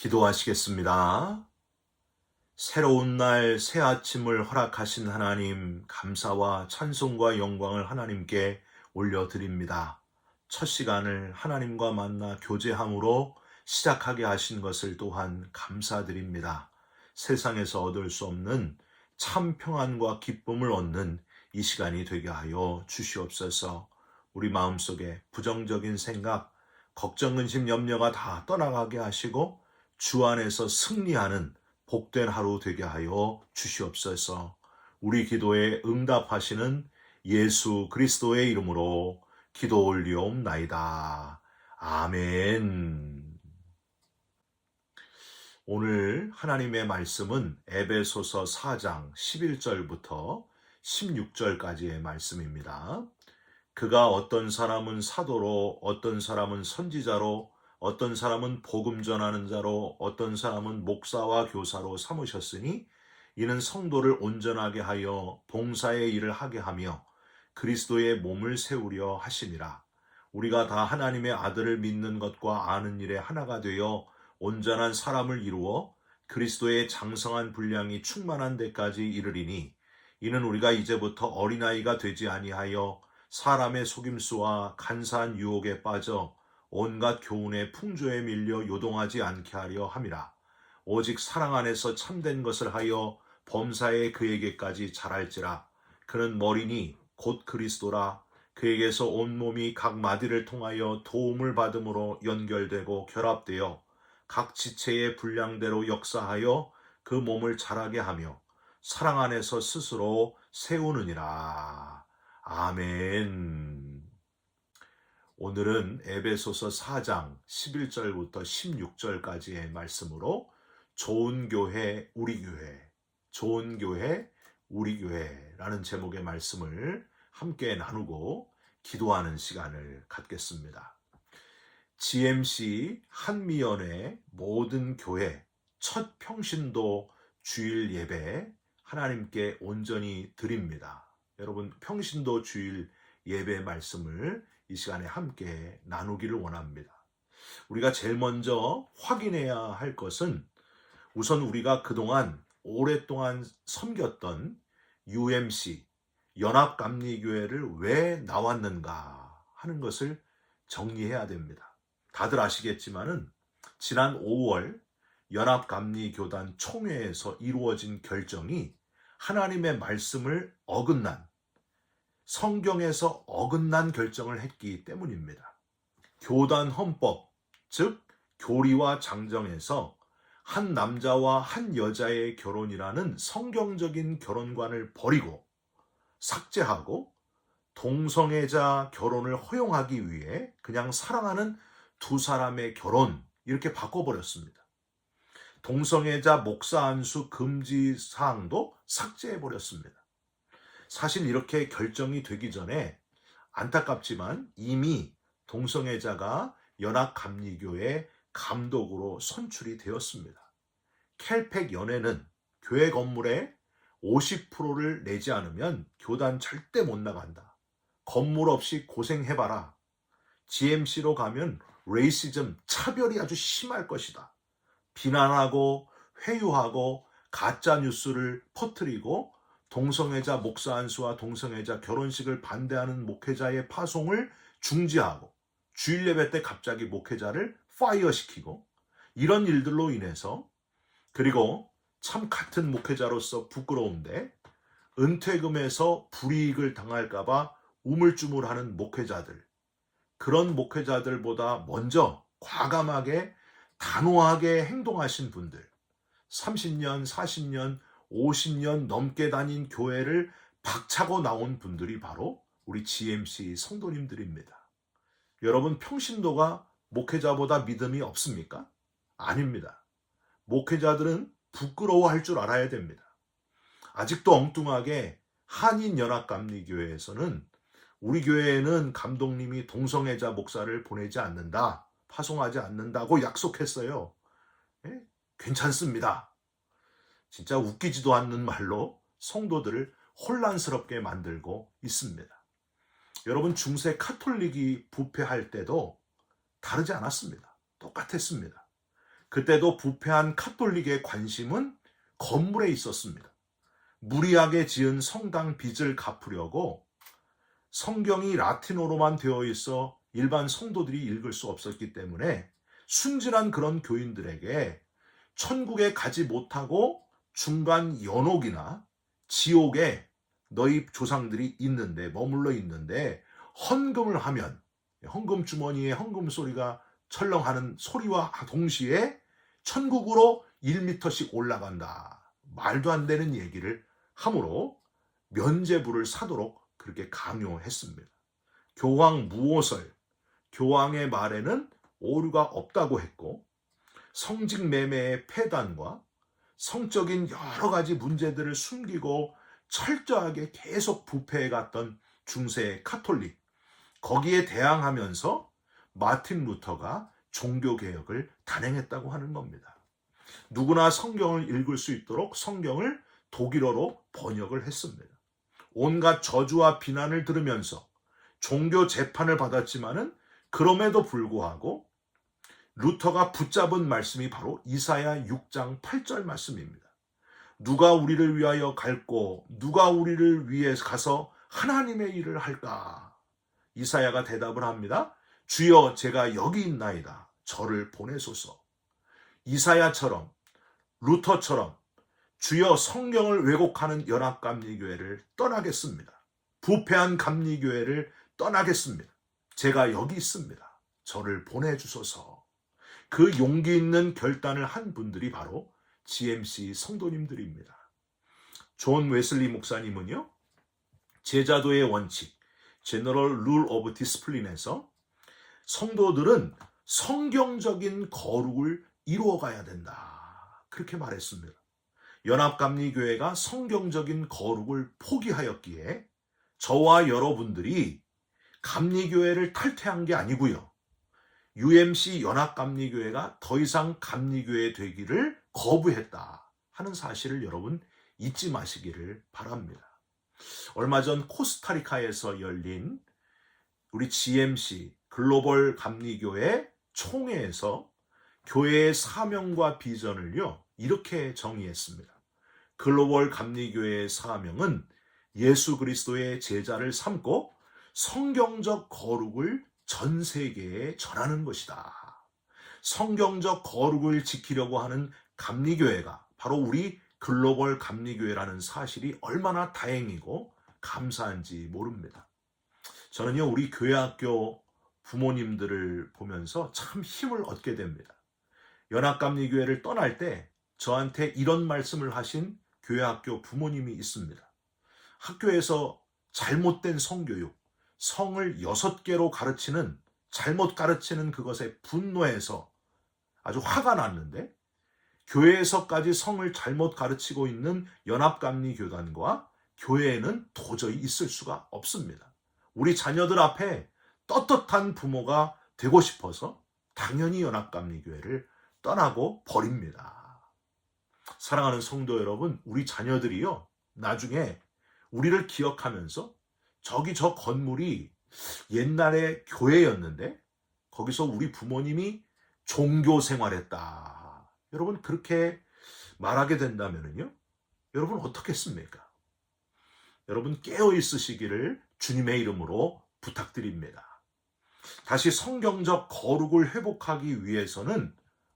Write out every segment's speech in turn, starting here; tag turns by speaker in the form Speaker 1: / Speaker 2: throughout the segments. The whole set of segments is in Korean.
Speaker 1: 기도하시겠습니다. 새로운 날, 새 아침을 허락하신 하나님, 감사와 찬송과 영광을 하나님께 올려드립니다. 첫 시간을 하나님과 만나 교제함으로 시작하게 하신 것을 또한 감사드립니다. 세상에서 얻을 수 없는 참 평안과 기쁨을 얻는 이 시간이 되게 하여 주시옵소서. 우리 마음속에 부정적인 생각, 걱정, 근심, 염려가 다 떠나가게 하시고 주 안에서 승리하는 복된 하루 되게 하여 주시옵소서. 우리 기도에 응답하시는 예수 그리스도의 이름으로 기도 올리옵나이다. 아멘. 오늘 하나님의 말씀은 에베소서 4장 11절부터 16절까지의 말씀입니다. 그가 어떤 사람은 사도로, 어떤 사람은 선지자로, 어떤 사람은 복음 전하는 자로, 어떤 사람은 목사와 교사로 삼으셨으니 이는 성도를 온전하게 하여 봉사의 일을 하게 하며 그리스도의 몸을 세우려 하심이라. 우리가 다 하나님의 아들을 믿는 것과 아는 일에 하나가 되어 온전한 사람을 이루어 그리스도의 장성한 분량이 충만한 데까지 이르리니 이는 우리가 이제부터 어린아이가 되지 아니하여 사람의 속임수와 간사한 유혹에 빠져 온갖 교훈의 풍조에 밀려 요동하지 않게 하려 함이라. 오직 사랑 안에서 참된 것을 하여 범사에 그에게까지 자랄지라. 그는 머리니 곧 그리스도라. 그에게서 온몸이 각 마디를 통하여 도움을 받음으로 연결되고 결합되어 각 지체의 분량대로 역사하여 그 몸을 자라게 하며 사랑 안에서 스스로 세우느니라. 아멘. 오늘은 에베소서 4장 11절부터 16절까지의 말씀으로 좋은 교회, 우리 교회, 좋은 교회, 우리 교회라는 제목의 말씀을 함께 나누고 기도하는 시간을 갖겠습니다. GMC 한미연의 모든 교회 첫 평신도 주일 예배 하나님께 온전히 드립니다. 여러분, 평신도 주일 예배 말씀을 이 시간에 함께 나누기를 원합니다. 우리가 제일 먼저 확인해야 할 것은 우선 우리가 그동안 오랫동안 섬겼던 UMC, 연합감리교회를 왜 나왔는가 하는 것을 정리해야 됩니다. 다들 아시겠지만은 지난 5월 연합감리교단 총회에서 이루어진 결정이 하나님의 말씀을 어긋난, 성경에서 어긋난 결정을 했기 때문입니다. 교단 헌법, 즉 교리와 장정에서 한 남자와 한 여자의 결혼이라는 성경적인 결혼관을 버리고 삭제하고 동성애자 결혼을 허용하기 위해 그냥 사랑하는 두 사람의 결혼 이렇게 바꿔버렸습니다. 동성애자 목사 안수 금지 사항도 삭제해버렸습니다. 사실 이렇게 결정이 되기 전에 안타깝지만 이미 동성애자가 연합감리교회 감독으로 선출이 되었습니다. 켈팩 연회는 교회 건물에 50%를 내지 않으면 교단 절대 못 나간다. 건물 없이 고생해봐라. GMC로 가면 레이시즘, 차별이 아주 심할 것이다. 비난하고 회유하고 가짜 뉴스를 퍼뜨리고 동성애자 목사 안수와 동성애자 결혼식을 반대하는 목회자의 파송을 중지하고 주일 예배 때 갑자기 목회자를 파이어시키고 이런 일들로 인해서 그리고 참 같은 목회자로서 부끄러운데 은퇴금에서 불이익을 당할까 봐 우물쭈물하는 목회자들, 그런 목회자들보다 먼저 과감하게 단호하게 행동하신 분들, 30년, 40년, 50년 넘게 다닌 교회를 박차고 나온 분들이 바로 우리 GMC 성도님들입니다. 여러분, 평신도가 목회자보다 믿음이 없습니까? 아닙니다. 목회자들은 부끄러워할 줄 알아야 됩니다. 아직도 엉뚱하게 한인연합감리교회에서는 우리 교회에는 감독님이 동성애자 목사를 보내지 않는다, 파송하지 않는다고 약속했어요. 괜찮습니다. 진짜 웃기지도 않는 말로 성도들을 혼란스럽게 만들고 있습니다. 여러분, 중세 카톨릭이 부패할 때도 다르지 않았습니다. 똑같았습니다. 그때도 부패한 카톨릭의 관심은 건물에 있었습니다. 무리하게 지은 성당 빚을 갚으려고 성경이 라틴어로만 되어 있어 일반 성도들이 읽을 수 없었기 때문에 순진한 그런 교인들에게 천국에 가지 못하고 중간 연옥이나 지옥에 너희 조상들이 있는데 머물러 있는데 헌금을 하면 헌금 주머니에 헌금 소리가 철렁하는 소리와 동시에 천국으로 1m씩 올라간다. 말도 안 되는 얘기를 함으로 면죄부를 사도록 그렇게 강요했습니다. 교황 무오설, 교황의 말에는 오류가 없다고 했고 성직 매매의 폐단과 성적인 여러 가지 문제들을 숨기고 철저하게 계속 부패해갔던 중세 카톨릭, 거기에 대항하면서 마틴 루터가 종교개혁을 단행했다고 하는 겁니다. 누구나 성경을 읽을 수 있도록 성경을 독일어로 번역을 했습니다. 온갖 저주와 비난을 들으면서 종교 재판을 받았지만은 그럼에도 불구하고 루터가 붙잡은 말씀이 바로 이사야 6장 8절 말씀입니다. 누가 우리를 위하여 갈고 누가 우리를 위해 가서 하나님의 일을 할까? 이사야가 대답을 합니다. 주여 제가 여기 있나이다. 저를 보내소서. 이사야처럼 루터처럼 주여 성경을 왜곡하는 연합감리교회를 떠나겠습니다. 부패한 감리교회를 떠나겠습니다. 제가 여기 있습니다. 저를 보내주소서. 그 용기 있는 결단을 한 분들이 바로 GMC 성도님들입니다. 존 웨슬리 목사님은요, 제자도의 원칙, General Rule of Discipline에서 성도들은 성경적인 거룩을 이루어가야 된다. 그렇게 말했습니다. 연합감리교회가 성경적인 거룩을 포기하였기에 저와 여러분들이 감리교회를 탈퇴한 게 아니고요. UMC 연합감리교회가 더 이상 감리교회 되기를 거부했다 하는 사실을 여러분 잊지 마시기를 바랍니다. 얼마 전 코스타리카에서 열린 우리 GMC 글로벌 감리교회 총회에서 교회의 사명과 비전을요 이렇게 정의했습니다. 글로벌 감리교회의 사명은 예수 그리스도의 제자를 삼고 성경적 거룩을 전 세계에 전하는 것이다. 성경적 거룩을 지키려고 하는 감리교회가 바로 우리 글로벌 감리교회라는 사실이 얼마나 다행이고 감사한지 모릅니다. 저는요, 우리 교회학교 부모님들을 보면서 참 힘을 얻게 됩니다. 연합감리교회를 떠날 때 저한테 이런 말씀을 하신 교회학교 부모님이 있습니다. 학교에서 잘못된 성교육, 성을 6개로 가르치는, 잘못 가르치는 그것에 분노해서 아주 화가 났는데 교회에서까지 성을 잘못 가르치고 있는 연합감리교단과 교회에는 도저히 있을 수가 없습니다. 우리 자녀들 앞에 떳떳한 부모가 되고 싶어서 당연히 연합감리교회를 떠나고 버립니다. 사랑하는 성도 여러분, 우리 자녀들이요, 나중에 우리를 기억하면서 저기 저 건물이 옛날에 교회였는데 거기서 우리 부모님이 종교 생활했다. 여러분 그렇게 말하게 된다면요, 여러분 어떻겠습니까? 여러분 깨어 있으시기를 주님의 이름으로 부탁드립니다. 다시 성경적 거룩을 회복하기 위해서는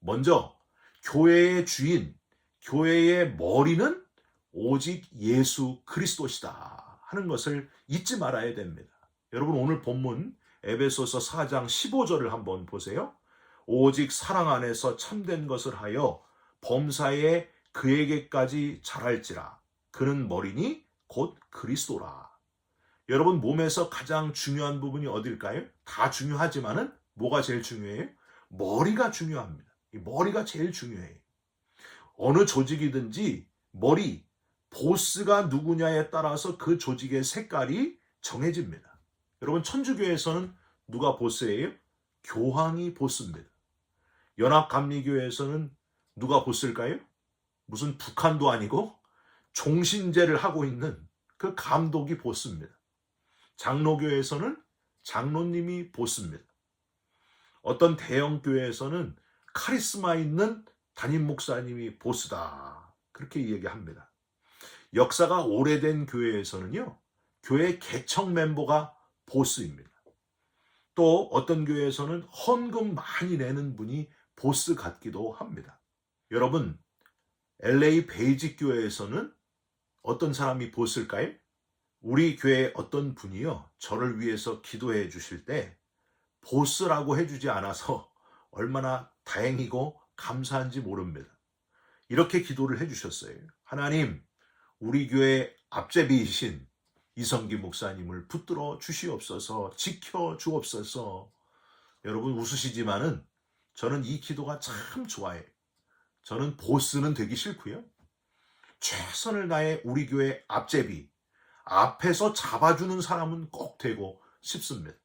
Speaker 1: 먼저 교회의 주인, 교회의 머리는 오직 예수 그리스도시다 하는 것을 잊지 말아야 됩니다. 여러분 오늘 본문 에베소서 4장 15절을 한번 보세요. 오직 사랑 안에서 참된 것을 하여 범사에 그에게까지 자랄지라. 그는 머리니 곧 그리스도라. 여러분 몸에서 가장 중요한 부분이 어딜까요? 다 중요하지만은 뭐가 제일 중요해요? 머리가 중요합니다. 이 머리가 제일 중요해요. 어느 조직이든지 머리, 보스가 누구냐에 따라서 그 조직의 색깔이 정해집니다. 여러분 천주교에서는 누가 보스예요? 교황이 보스입니다. 연합감리교회에서는 누가 보스일까요? 무슨 북한도 아니고 종신제를 하고 있는 그 감독이 보스입니다. 장로교에서는 장로님이 보스입니다. 어떤 대형교회에서는 카리스마 있는 담임 목사님이 보스다. 그렇게 이야기합니다. 역사가 오래된 교회에서는요, 교회 개척 멤버가 보스입니다. 또 어떤 교회에서는 헌금 많이 내는 분이 보스 같기도 합니다. 여러분, LA 베이직 교회에서는 어떤 사람이 보스일까요? 우리 교회 어떤 분이요, 저를 위해서 기도해 주실 때 보스라고 해주지 않아서 얼마나 다행이고 감사한지 모릅니다. 이렇게 기도를 해주셨어요. 하나님, 우리 교회 앞제비이신 이성기 목사님을 붙들어 주시옵소서, 지켜 주옵소서. 여러분 웃으시지만은 저는 이 기도가 참 좋아해요. 저는 보스는 되기 싫고요. 최선을 다해 우리 교회 앞제비, 앞에서 잡아주는 사람은 꼭 되고 싶습니다.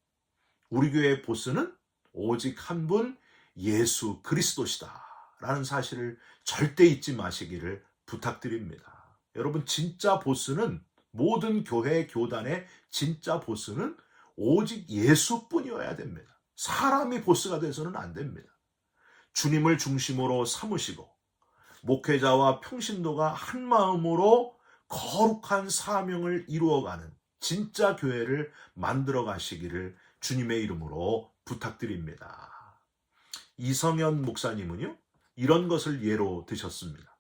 Speaker 1: 우리 교회의 보스는 오직 한 분 예수 그리스도시다 라는 사실을 절대 잊지 마시기를 부탁드립니다. 여러분, 진짜 보스는, 모든 교회 교단의 진짜 보스는 오직 예수뿐이어야 됩니다. 사람이 보스가 돼서는 안 됩니다. 주님을 중심으로 삼으시고 목회자와 평신도가 한 마음으로 거룩한 사명을 이루어가는 진짜 교회를 만들어 가시기를 주님의 이름으로 부탁드립니다. 이성현 목사님은요, 이런 것을 예로 드셨습니다.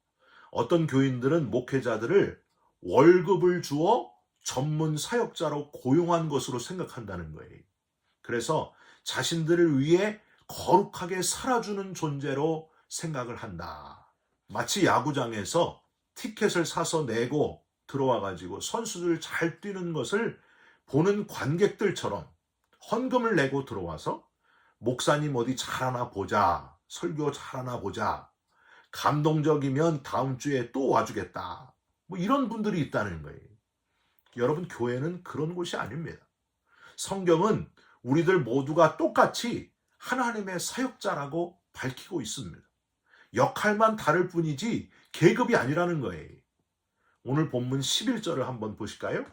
Speaker 1: 어떤 교인들은 목회자들을 월급을 주어 전문 사역자로 고용한 것으로 생각한다는 거예요. 그래서 자신들을 위해 거룩하게 살아주는 존재로 생각을 한다. 마치 야구장에서 티켓을 사서 내고 들어와가지고 선수들 잘 뛰는 것을 보는 관객들처럼 헌금을 내고 들어와서 목사님 어디 잘하나 보자, 설교 잘하나 보자, 감동적이면 다음 주에 또 와주겠다, 뭐 이런 분들이 있다는 거예요. 여러분, 교회는 그런 곳이 아닙니다. 성경은 우리들 모두가 똑같이 하나님의 사역자라고 밝히고 있습니다. 역할만 다를 뿐이지 계급이 아니라는 거예요. 오늘 본문 11절을 한번 보실까요?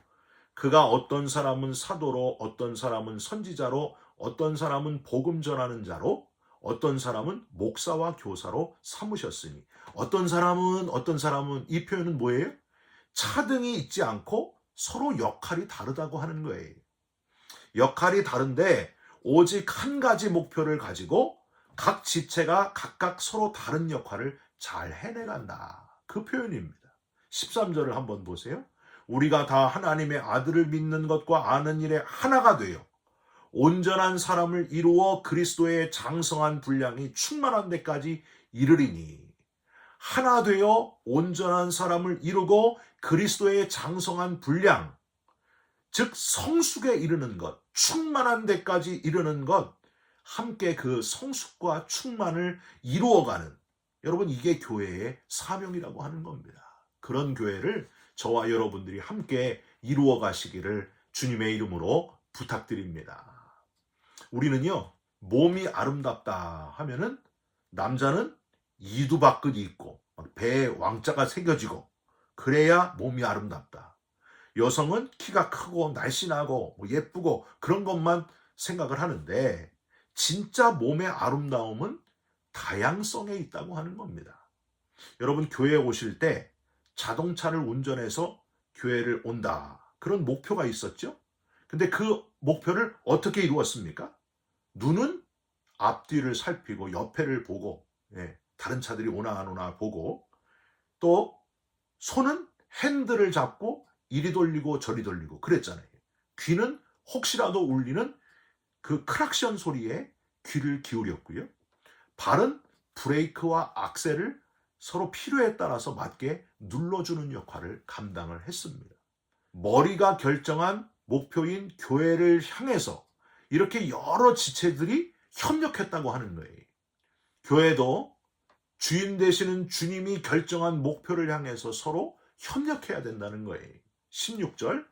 Speaker 1: 그가 어떤 사람은 사도로, 어떤 사람은 선지자로, 어떤 사람은 복음 전하는 자로, 어떤 사람은 목사와 교사로 삼으셨으니. 어떤 사람은 이 표현은 뭐예요? 차등이 있지 않고 서로 역할이 다르다고 하는 거예요. 역할이 다른데 오직 한 가지 목표를 가지고 각 지체가 각각 서로 다른 역할을 잘 해내간다. 그 표현입니다. 13절을 한번 보세요. 우리가 다 하나님의 아들을 믿는 것과 아는 일에 하나가 되어 온전한 사람을 이루어 그리스도의 장성한 분량이 충만한 데까지 이르리니. 하나 되어 온전한 사람을 이루고 그리스도의 장성한 분량, 즉 성숙에 이르는 것, 충만한 데까지 이르는 것, 함께 그 성숙과 충만을 이루어가는, 여러분, 이게 교회의 사명이라고 하는 겁니다. 그런 교회를 저와 여러분들이 함께 이루어 가시기를 주님의 이름으로 부탁드립니다. 우리는요, 몸이 아름답다 하면은 남자는 이두박근이 있고 배에 왕자가 새겨지고 그래야 몸이 아름답다. 여성은 키가 크고 날씬하고 예쁘고 그런 것만 생각을 하는데, 진짜 몸의 아름다움은 다양성에 있다고 하는 겁니다. 여러분, 교회에 오실 때 자동차를 운전해서 교회를 온다, 그런 목표가 있었죠. 근데 그 목표를 어떻게 이루었습니까? 눈은 앞뒤를 살피고 옆에를 보고, 다른 차들이 오나 안 오나 보고, 또 손은 핸들을 잡고 이리 돌리고 저리 돌리고 그랬잖아요. 귀는 혹시라도 울리는 그 크락션 소리에 귀를 기울였고요. 발은 브레이크와 악셀을 서로 필요에 따라서 맞게 눌러주는 역할을 감당을 했습니다. 머리가 결정한 목표인 교회를 향해서 이렇게 여러 지체들이 협력했다고 하는 거예요. 교회도 주인 되시는 주님이 결정한 목표를 향해서 서로 협력해야 된다는 거예요. 16절,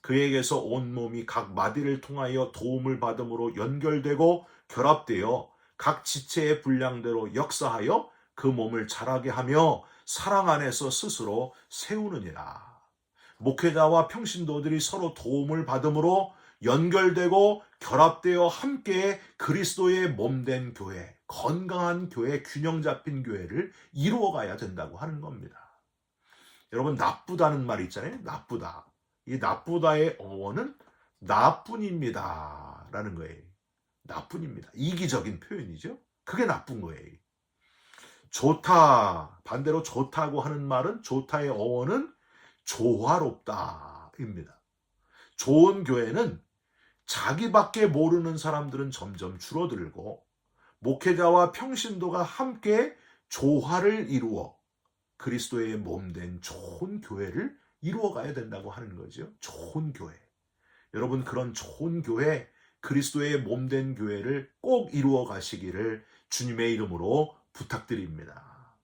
Speaker 1: 그에게서 온몸이 각 마디를 통하여 도움을 받음으로 연결되고 결합되어 각 지체의 분량대로 역사하여 그 몸을 자라게 하며 사랑 안에서 스스로 세우느니라. 목회자와 평신도들이 서로 도움을 받음으로 연결되고 결합되어 함께 그리스도의 몸된 교회, 건강한 교회, 균형 잡힌 교회를 이루어가야 된다고 하는 겁니다. 여러분, 나쁘다는 말이 있잖아요. 나쁘다. 이 나쁘다의 어원은 나뿐입니다 라는 거예요. 나뿐입니다. 이기적인 표현이죠. 그게 나쁜 거예요. 좋다, 반대로 좋다고 하는 말은, 좋다의 어원은 조화롭다입니다. 좋은 교회는 자기밖에 모르는 사람들은 점점 줄어들고 목회자와 평신도가 함께 조화를 이루어 그리스도의 몸된 좋은 교회를 이루어가야 된다고 하는 거죠. 좋은 교회. 여러분, 그런 좋은 교회, 그리스도의 몸된 교회를 꼭 이루어 가시기를 주님의 이름으로 부탁드립니다.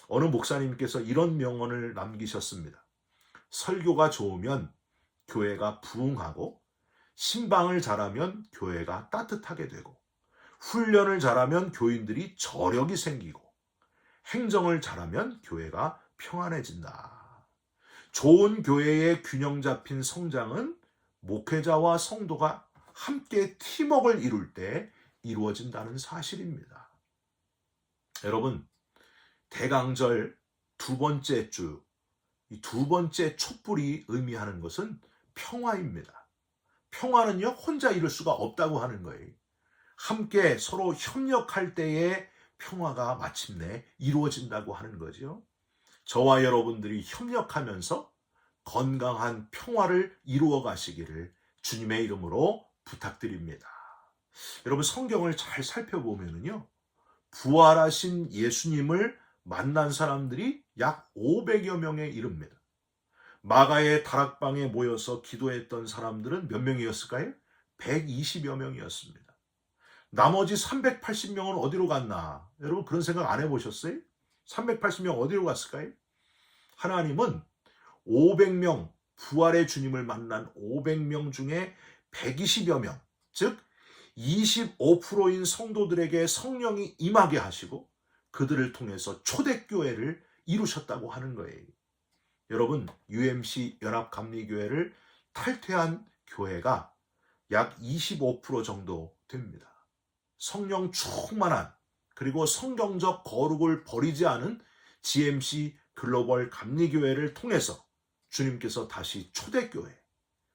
Speaker 1: 어느 목사님께서 이런 명언을 남기셨습니다. 설교가 좋으면 교회가 부흥하고, 신방을 잘하면 교회가 따뜻하게 되고, 훈련을 잘하면 교인들이 저력이 생기고, 행정을 잘하면 교회가 평안해진다. 좋은 교회의 균형 잡힌 성장은 목회자와 성도가 함께 팀워크를 이룰 때 이루어진다는 사실입니다. 여러분, 대강절 두 번째 주, 이 두 번째 촛불이 의미하는 것은 평화입니다. 평화는요, 혼자 이룰 수가 없다고 하는 거예요. 함께 서로 협력할 때에 평화가 마침내 이루어진다고 하는 거죠. 저와 여러분들이 협력하면서 건강한 평화를 이루어 가시기를 주님의 이름으로 부탁드립니다. 여러분, 성경을 잘 살펴보면요, 부활하신 예수님을 만난 사람들이 약 500여 명에 이릅니다. 마가의 다락방에 모여서 기도했던 사람들은 몇 명이었을까요? 120여 명이었습니다. 나머지 380명은 어디로 갔나? 여러분, 그런 생각 안 해보셨어요? 380명 어디로 갔을까요? 하나님은 500명, 부활의 주님을 만난 500명 중에 120여 명, 즉 25%인 성도들에게 성령이 임하게 하시고 그들을 통해서 초대교회를 이루셨다고 하는 거예요. 여러분, UMC 연합감리교회를 탈퇴한 교회가 약 25% 정도 됩니다. 성령 충만한, 그리고 성경적 거룩을 버리지 않은 GMC 글로벌 감리교회를 통해서 주님께서 다시 초대교회,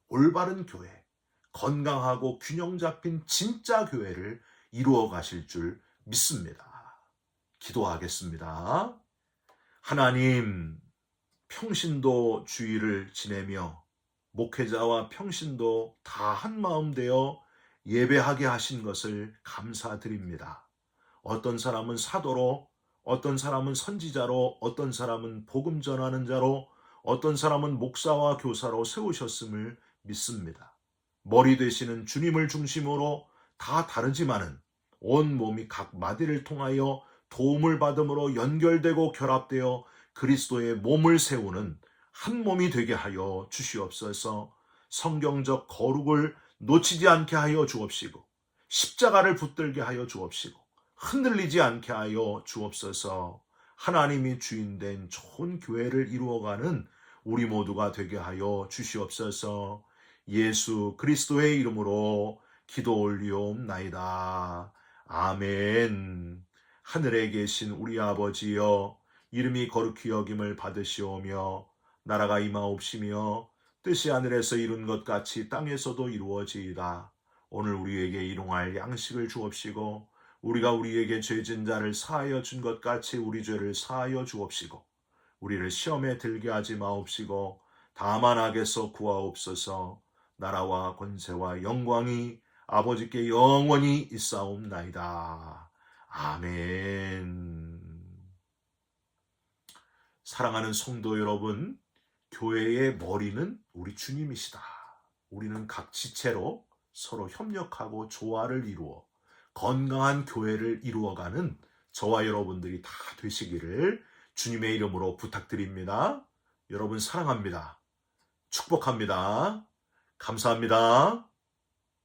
Speaker 1: 올바른 교회, 건강하고 균형 잡힌 진짜 교회를 이루어 가실 줄 믿습니다. 기도하겠습니다. 하나님, 평신도 주의를 지내며 목회자와 평신도 다 한마음 되어 예배하게 하신 것을 감사드립니다. 어떤 사람은 사도로, 어떤 사람은 선지자로, 어떤 사람은 복음 전하는 자로, 어떤 사람은 목사와 교사로 세우셨음을 믿습니다. 머리 되시는 주님을 중심으로 다 다르지만은 온 몸이 각 마디를 통하여 도움을 받음으로 연결되고 결합되어 그리스도의 몸을 세우는 한 몸이 되게 하여 주시옵소서. 성경적 거룩을 놓치지 않게 하여 주옵시고, 십자가를 붙들게 하여 주옵시고, 흔들리지 않게 하여 주옵소서. 하나님이 주인된 좋은 교회를 이루어가는 우리 모두가 되게 하여 주시옵소서. 예수 그리스도의 이름으로 기도 올리옵나이다. 아멘. 하늘에 계신 우리 아버지여, 이름이 거룩히 여김을 받으시오며 나라가 임하옵시며 뜻이 하늘에서 이룬 것 같이 땅에서도 이루어지이다. 오늘 우리에게 일용할 양식을 주옵시고, 우리가 우리에게 죄진 자를 사하여 준 것 같이 우리 죄를 사하여 주옵시고, 우리를 시험에 들게 하지 마옵시고 다만 악에서 구하옵소서. 나라와 권세와 영광이 아버지께 영원히 있사옵나이다. 아멘. 사랑하는 성도 여러분, 교회의 머리는 우리 주님이시다. 우리는 각 지체로 서로 협력하고 조화를 이루어 건강한 교회를 이루어가는 저와 여러분들이 다 되시기를 주님의 이름으로 부탁드립니다. 여러분 사랑합니다. 축복합니다. 감사합니다.